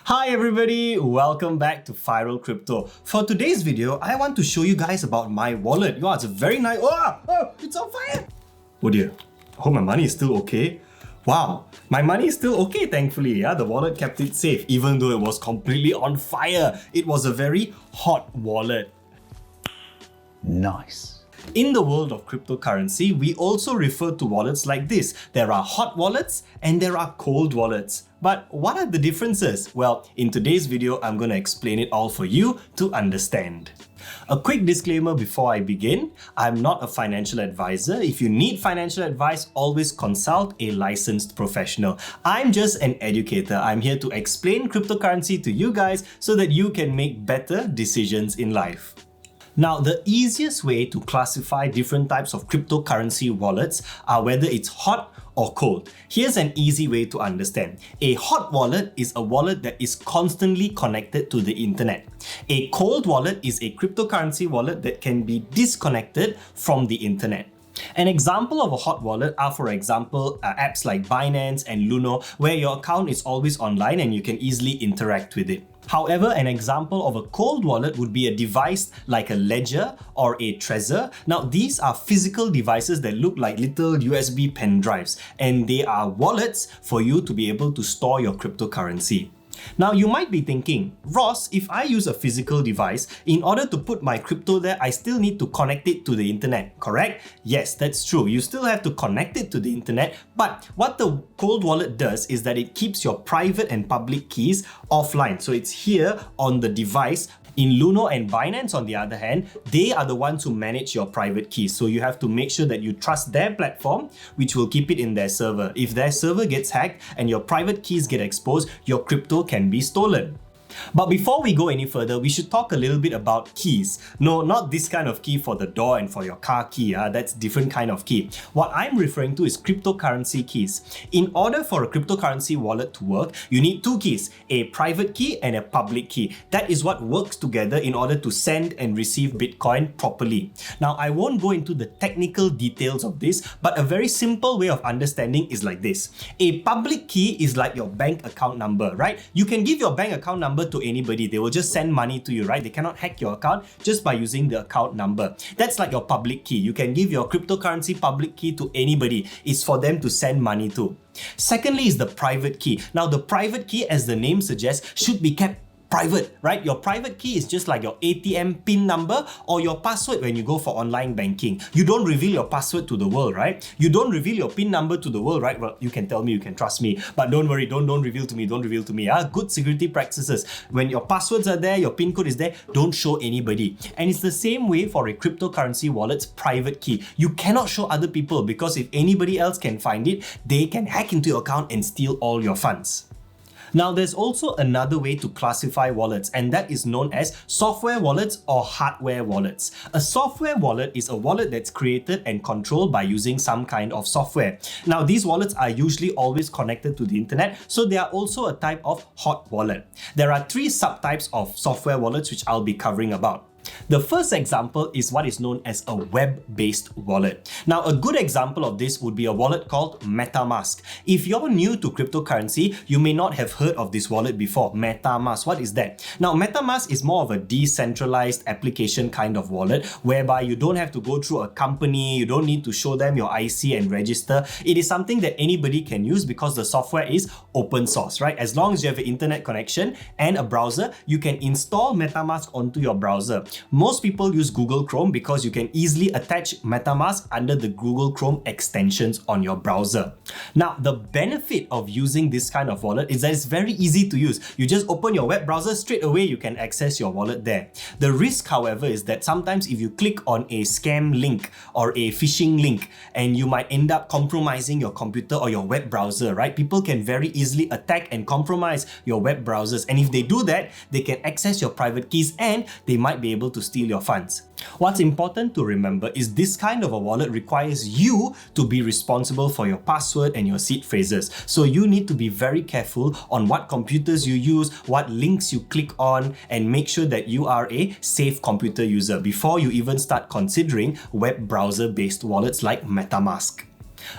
Hi everybody, welcome back to FIRL Crypto. For today's video, I want to show you guys about my wallet. It's a very nice... Oh, it's on fire! Oh dear, I hope my money is still okay. Wow, my money is still okay thankfully. The wallet kept it safe even though it was completely on fire. It was a very hot wallet. Nice. In the world of cryptocurrency, we also refer to wallets like this. There are hot wallets and there are cold wallets. But what are the differences? Well, in today's video, I'm going to explain it all for you to understand. A quick disclaimer before I begin, I'm not a financial advisor. If you need financial advice, always consult a licensed professional. I'm just an educator. I'm here to explain cryptocurrency to you guys so that you can make better decisions in life. Now, the easiest way to classify different types of cryptocurrency wallets are whether it's hot or cold. Here's an easy way to understand. A hot wallet is a wallet that is constantly connected to the internet. A cold wallet is a cryptocurrency wallet that can be disconnected from the internet. An example of a hot wallet are, for example, apps like Binance and LUNO, where your account is always online and you can easily interact with it. However, an example of a cold wallet would be a device like a ledger or a Trezor. Now, these are physical devices that look like little USB pen drives, and they are wallets for you to be able to store your cryptocurrency. Now, you might be thinking, Ross, if I use a physical device, in order to put my crypto there, I still need to connect it to the internet, correct? Yes, that's true. You still have to connect it to the internet, but what the cold wallet does is that it keeps your private and public keys offline. So it's here on the device. In LUNO and Binance, on the other hand, they are the ones who manage your private keys. So you have to make sure that you trust their platform, which will keep it in their server. If their server gets hacked and your private keys get exposed, your crypto can be stolen. But before we go any further, we should talk a little bit about keys. No, not this kind of key for the door and for your car key. That's different kind of key. What I'm referring to is cryptocurrency keys. In order for a cryptocurrency wallet to work, you need two keys, a private key and a public key. That is what works together in order to send and receive Bitcoin properly. Now, I won't go into the technical details of this, but a very simple way of understanding is like this. A public key is like your bank account number, right? You can give your bank account number to anybody. They will just send money to you, right? They cannot hack your account just by using the account number. That's like your public key. You can give your cryptocurrency public key to anybody. It's for them to send money to. Secondly is the private key. Now, the private key, as the name suggests, should be kept private, right? Your private key is just like your ATM PIN number or your password when you go for online banking. You don't reveal your password to the world, right? You don't reveal your PIN number to the world, right? Well, you can tell me, you can trust me, but don't worry, don't reveal to me, don't reveal to me. Good security practices. When your passwords are there, your PIN code is there, don't show anybody. And it's the same way for a cryptocurrency wallet's private key. You cannot show other people because if anybody else can find it, they can hack into your account and steal all your funds. Now, there's also another way to classify wallets, and that is known as software wallets or hardware wallets. A software wallet is a wallet that's created and controlled by using some kind of software. Now, these wallets are usually always connected to the internet, so they are also a type of hot wallet. There are three subtypes of software wallets which I'll be covering about. The first example is what is known as a web-based wallet. Now, a good example of this would be a wallet called MetaMask. If you're new to cryptocurrency, you may not have heard of this wallet before. MetaMask, what is that? Now, MetaMask is more of a decentralized application kind of wallet whereby you don't have to go through a company, you don't need to show them your IC and register. It is something that anybody can use because the software is open source, right? As long as you have an internet connection and a browser, you can install MetaMask onto your browser. Most people use Google Chrome because you can easily attach MetaMask under the Google Chrome extensions on your browser. Now, the benefit of using this kind of wallet is that it's very easy to use. You just open your web browser, straight away you can access your wallet there. The risk, however, is that sometimes if you click on a scam link or a phishing link, and you might end up compromising your computer or your web browser, right? People can very easily attack and compromise your web browsers. And if they do that, they can access your private keys and they might be able to steal your funds. What's important to remember is this kind of a wallet requires you to be responsible for your password and your seed phrases. So you need to be very careful on what computers you use, what links you click on, and make sure that you are a safe computer user before you even start considering web browser-based wallets like MetaMask.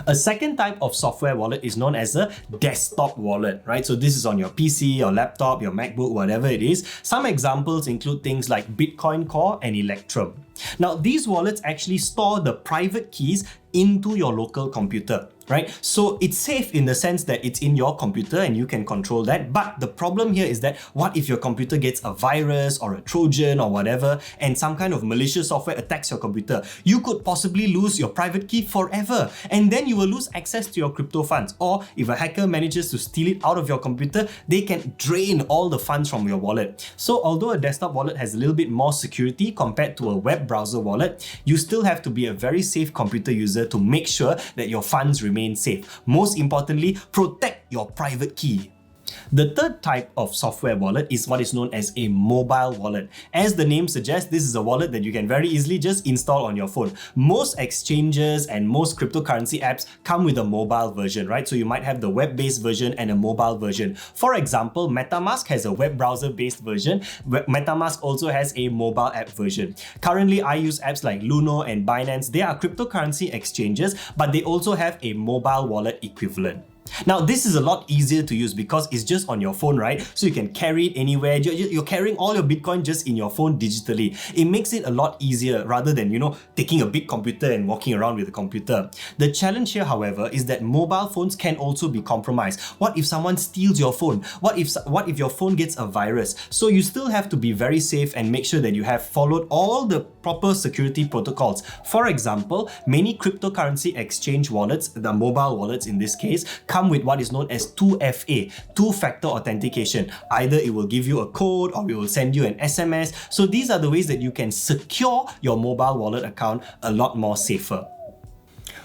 A second type of software wallet is known as a desktop wallet, right? So this is on your PC, your laptop, your MacBook, whatever it is. Some examples include things like Bitcoin Core and Electrum. Now, these wallets actually store the private keys into your local computer, right? So it's safe in the sense that it's in your computer and you can control that. But the problem here is that what if your computer gets a virus or a Trojan or whatever, and some kind of malicious software attacks your computer? You could possibly lose your private key forever, and then you will lose access to your crypto funds. Or if a hacker manages to steal it out of your computer, they can drain all the funds from your wallet. So although a desktop wallet has a little bit more security compared to a web browser wallet, you still have to be a very safe computer user to make sure that your funds remain safe. Most importantly, protect your private key. The third type of software wallet is what is known as a mobile wallet. As the name suggests, this is a wallet that you can very easily just install on your phone. Most exchanges and most cryptocurrency apps come with a mobile version, right? So you might have the web-based version and a mobile version. For example, MetaMask has a web browser-based version. MetaMask also has a mobile app version. Currently, I use apps like LUNO and Binance. They are cryptocurrency exchanges, but they also have a mobile wallet equivalent. Now, this is a lot easier to use because it's just on your phone, right? So you can carry it anywhere. You're carrying all your Bitcoin just in your phone digitally. It makes it a lot easier rather than, taking a big computer and walking around with a computer. The challenge here, however, is that mobile phones can also be compromised. What if someone steals your phone? What if your phone gets a virus? So you still have to be very safe and make sure that you have followed all the proper security protocols. For example, many cryptocurrency exchange wallets, the mobile wallets in this case, come with what is known as 2FA, two-factor authentication. Either it will give you a code or it will send you an SMS. So these are the ways that you can secure your mobile wallet account a lot more safer.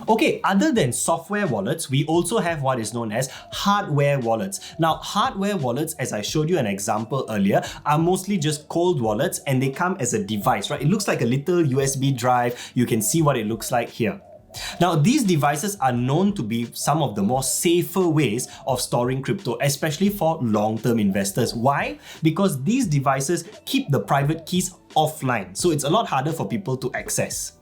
Okay, other than software wallets, we also have what is known as hardware wallets. Now, hardware wallets, as I showed you an example earlier, are mostly just cold wallets and they come as a device, right? It looks like a little USB drive. You can see what it looks like here. Now, these devices are known to be some of the more safer ways of storing crypto, especially for long-term investors. Why? Because these devices keep the private keys offline, so it's a lot harder for people to access.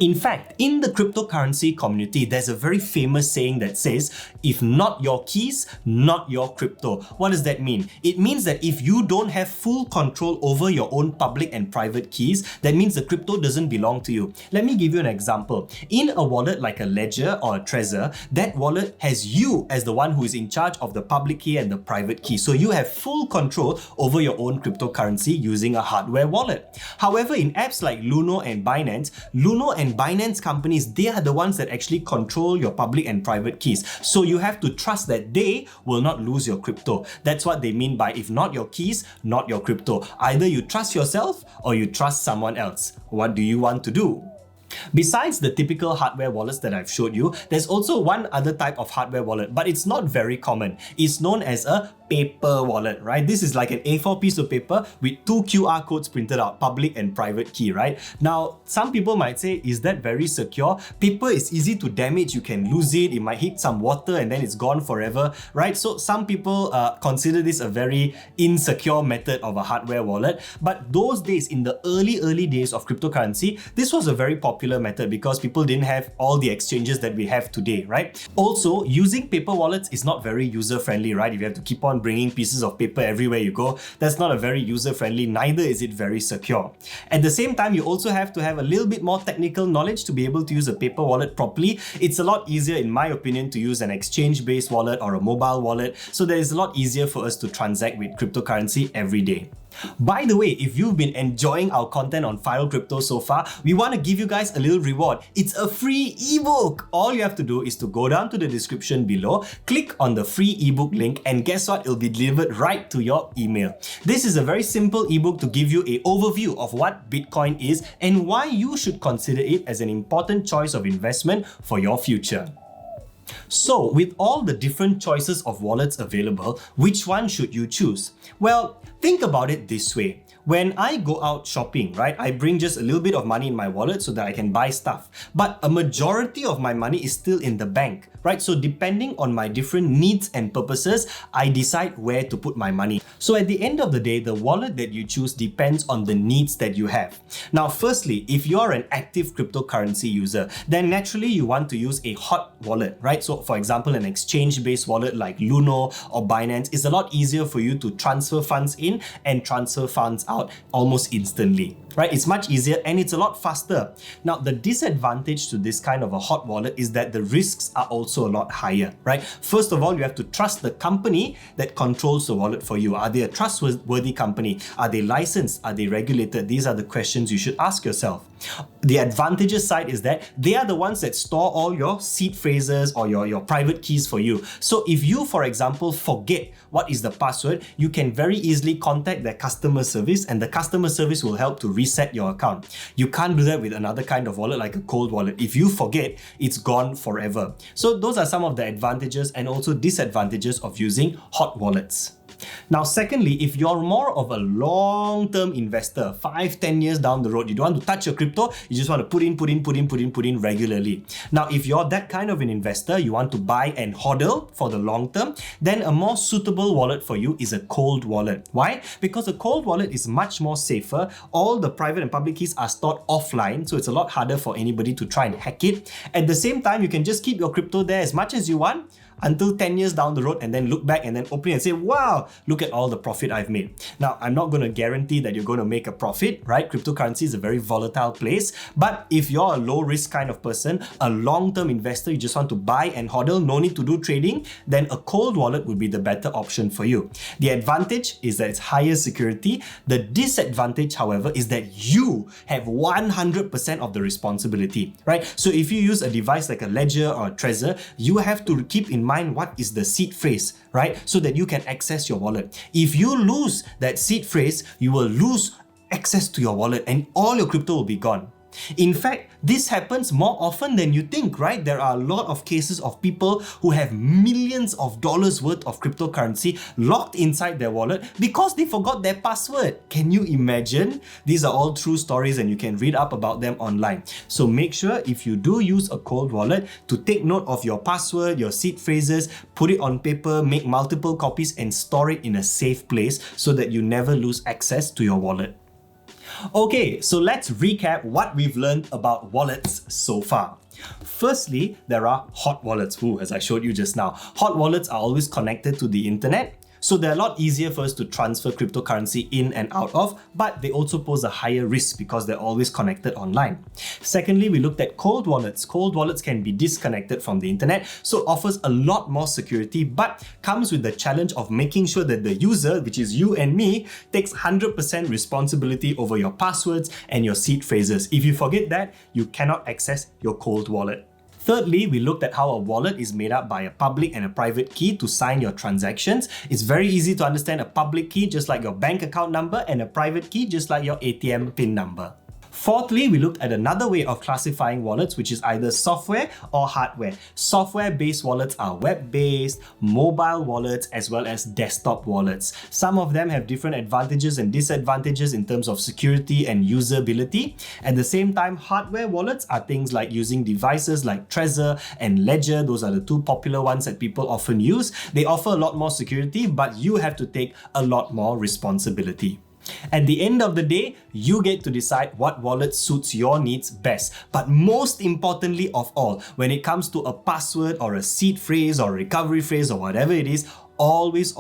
In fact, in the cryptocurrency community, there's a very famous saying that says, if not your keys, not your crypto. What does that mean? It means that if you don't have full control over your own public and private keys, that means the crypto doesn't belong to you. Let me give you an example. In a wallet like a Ledger or a Trezor, that wallet has you as the one who is in charge of the public key and the private key. So you have full control over your own cryptocurrency using a hardware wallet. However, in apps like LUNO and Binance, LUNO and Binance companies, they are the ones that actually control your public and private keys. So you have to trust that they will not lose your crypto. That's what they mean by if not your keys, not your crypto. Either you trust yourself or you trust someone else. What do you want to do? Besides the typical hardware wallets that I've showed you, there's also one other type of hardware wallet, but it's not very common. It's known as a paper wallet, right? This is like an A4 piece of paper with two QR codes printed out, public and private key, right? Now, some people might say, is that very secure? Paper is easy to damage, you can lose it, it might hit some water and then it's gone forever, right? So some people consider this a very insecure method of a hardware wallet. But those days, in the early days of cryptocurrency, this was a very popular method because people didn't have all the exchanges that we have today, right? Also, using paper wallets is not very user-friendly, right? If you have to keep on bringing pieces of paper everywhere you go, that's not a very user-friendly, neither is it very secure. At the same time, you also have to have a little bit more technical knowledge to be able to use a paper wallet properly. It's a lot easier, in my opinion, to use an exchange-based wallet or a mobile wallet, so that it's a lot easier for us to transact with cryptocurrency every day. By the way, if you've been enjoying our content on FIRL Crypto so far, we want to give you guys a little reward. It's a free ebook. All you have to do is to go down to the description below, click on the free ebook link, and guess what? It'll be delivered right to your email. This is a very simple ebook to give you an overview of what Bitcoin is and why you should consider it as an important choice of investment for your future. So, with all the different choices of wallets available, which one should you choose? Well, think about it this way. When I go out shopping, right, I bring just a little bit of money in my wallet so that I can buy stuff. But a majority of my money is still in the bank, right? So depending on my different needs and purposes, I decide where to put my money. So at the end of the day, the wallet that you choose depends on the needs that you have. Now, firstly, if you're an active cryptocurrency user, then naturally you want to use a hot wallet, right? So for example, an exchange-based wallet like LUNO or Binance is a lot easier for you to transfer funds in and transfer funds out almost instantly, right? It's much easier and it's a lot faster. Now, the disadvantage to this kind of a hot wallet is that the risks are also a lot higher, right? First of all, you have to trust the company that controls the wallet for you. Are they a trustworthy company? Are they licensed? Are they regulated? These are the questions you should ask yourself. The advantageous side is that they are the ones that store all your seed phrases or your private keys for you. So if you, for example, forget what is the password, you can very easily contact their customer service and the customer service will help to reset your account. You can't do that with another kind of wallet like a cold wallet. If you forget, it's gone forever. So those are some of the advantages and also disadvantages of using hot wallets. Now, secondly, if you're more of a long-term investor, 5-10 years down the road, you don't want to touch your crypto, you just want to put in regularly. Now, if you're that kind of an investor, you want to buy and hodl for the long term, then a more suitable wallet for you is a cold wallet. Why? Because a cold wallet is much more safer. All the private and public keys are stored offline, so it's a lot harder for anybody to try and hack it. At the same time, you can just keep your crypto there as much as you want until 10 years down the road and then look back and then open it and say, wow, look at all the profit I've made. Now, I'm not going to guarantee that you're going to make a profit, right? Cryptocurrency is a very volatile place. But if you're a low risk kind of person, a long-term investor, you just want to buy and hodl, no need to do trading, then a cold wallet would be the better option for you. The advantage is that it's higher security. The disadvantage, however, is that you have 100% of the responsibility, right? So if you use a device like a Ledger or a Trezor, you have to keep in mind what is the seed phrase, right? So that you can access your wallet. If you lose that seed phrase, you will lose access to your wallet and all your crypto will be gone. In fact, this happens more often than you think, right? There are a lot of cases of people who have millions of dollars worth of cryptocurrency locked inside their wallet because they forgot their password. Can you imagine? These are all true stories and you can read up about them online. So make sure if you do use a cold wallet to take note of your password, your seed phrases, put it on paper, make multiple copies and store it in a safe place so that you never lose access to your wallet. Okay, so let's recap what we've learned about wallets so far. Firstly, there are hot wallets. As I showed you just now. Hot wallets are always connected to the internet. So they're a lot easier for us to transfer cryptocurrency in and out of, but they also pose a higher risk because they're always connected online. Secondly, we looked at cold wallets. Cold wallets can be disconnected from the internet, so offers a lot more security, but comes with the challenge of making sure that the user, which is you and me, takes 100% responsibility over your passwords and your seed phrases. If you forget that, you cannot access your cold wallet. Thirdly, we looked at how a wallet is made up by a public and a private key to sign your transactions. It's very easy to understand a public key just like your bank account number and a private key just like your ATM PIN number. Fourthly, we looked at another way of classifying wallets, which is either software or hardware. Software-based wallets are web-based, mobile wallets, as well as desktop wallets. Some of them have different advantages and disadvantages in terms of security and usability. At the same time, hardware wallets are things like using devices like Trezor and Ledger. Those are the two popular ones that people often use. They offer a lot more security, but you have to take a lot more responsibility. At the end of the day, you get to decide what wallet suits your needs best. But most importantly of all, when it comes to a password or a seed phrase or recovery phrase or whatever it is, always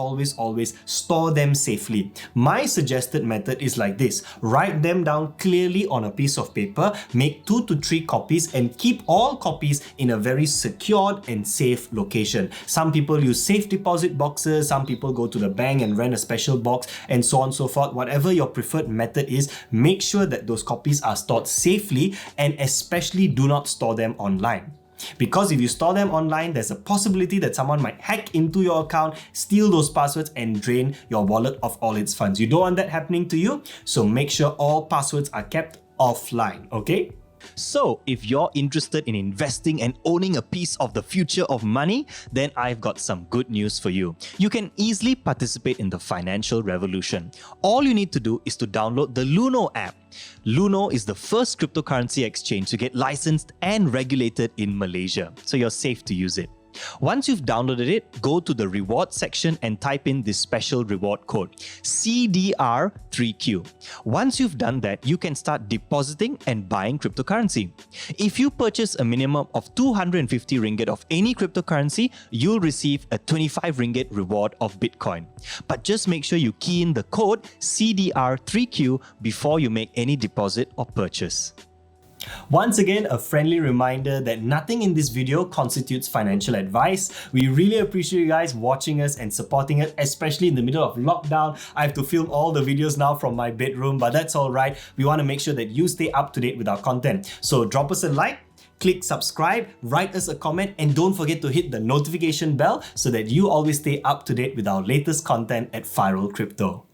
store them safely. My suggested method is like this. Write them down clearly on a piece of paper, make 2 to 3 copies and keep all copies in a very secured and safe location. Some people use safe deposit boxes, some people go to the bank and rent a special box and so on and so forth. Whatever your preferred method is, make sure that those copies are stored safely and especially do not store them online. Because if you store them online, there's a possibility that someone might hack into your account, steal those passwords and drain your wallet of all its funds. You don't want that happening to you, so make sure all passwords are kept offline, okay? So, if you're interested in investing and owning a piece of the future of money, then I've got some good news for you. You can easily participate in the financial revolution. All you need to do is to download the LUNO app. LUNO is the first cryptocurrency exchange to get licensed and regulated in Malaysia, so you're safe to use it. Once you've downloaded it, go to the reward section and type in this special reward code, CDR3Q. Once you've done that, you can start depositing and buying cryptocurrency. If you purchase a minimum of 250 ringgit of any cryptocurrency, you'll receive a 25 ringgit reward of Bitcoin. But just make sure you key in the code CDR3Q before you make any deposit or purchase. Once again, a friendly reminder that nothing in this video constitutes financial advice. We really appreciate you guys watching us and supporting us, especially in the middle of lockdown. I have to film all the videos now from my bedroom, but that's all right. We want to make sure that you stay up to date with our content. So drop us a like, click subscribe, write us a comment, and don't forget to hit the notification bell so that you always stay up to date with our latest content at FIRL Crypto.